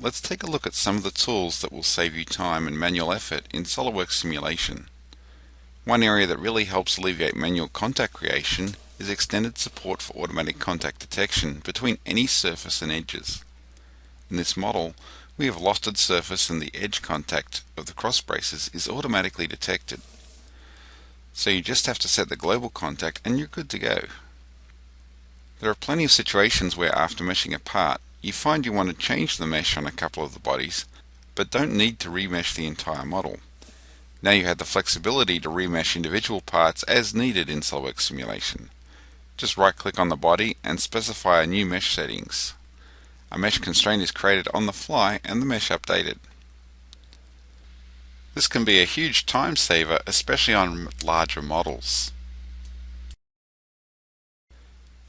let's take a look at some of the tools that will save you time and manual effort in SolidWorks simulation. One area that really helps alleviate manual contact creation is extended support for automatic contact detection between any surface and edges. In this model, we have lofted surface and the edge contact of the cross braces is automatically detected. So you just have to set the global contact and you're good to go. There are plenty of situations where after meshing a part, you find you want to change the mesh on a couple of the bodies, but don't need to remesh the entire model. Now you have the flexibility to remesh individual parts as needed in SolidWorks simulation. Just right-click on the body and specify a new mesh settings. A mesh constraint is created on the fly and the mesh updated. This can be a huge time saver, especially on larger models.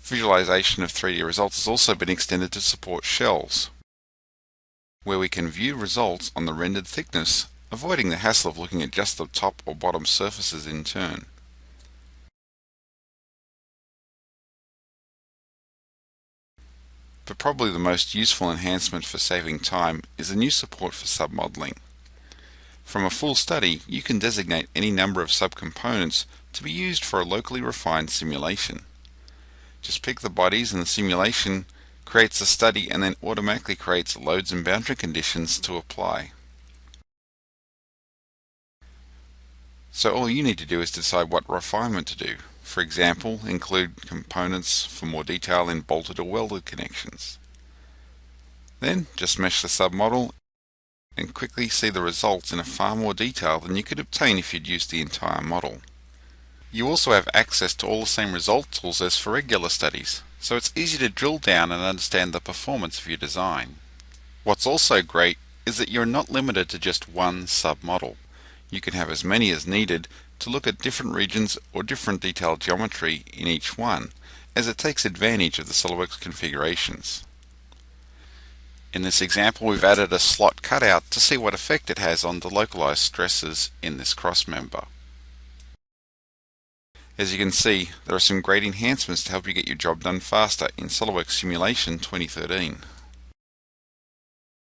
Visualization of 3D results has also been extended to support shells, where we can view results on the rendered thickness, avoiding the hassle of looking at just the top or bottom surfaces in turn. But probably the most useful enhancement for saving time is the new support for submodeling. From a full study, you can designate any number of subcomponents to be used for a locally refined simulation. Just pick the bodies and the simulation creates a study and then automatically creates loads and boundary conditions to apply. So all you need to do is decide what refinement to do. For example, include components for more detail in bolted or welded connections. Then just mesh the submodel and quickly see the results in a far more detail than you could obtain if you'd used the entire model. You also have access to all the same result tools as for regular studies, so it's easy to drill down and understand the performance of your design. What's also great is that you're not limited to just one submodel. You can have as many as needed to look at different regions or different detailed geometry in each one, as it takes advantage of the SolidWorks configurations. In this example, we've added a slot cutout to see what effect it has on the localized stresses in this cross member. As you can see, there are some great enhancements to help you get your job done faster in SolidWorks Simulation 2013.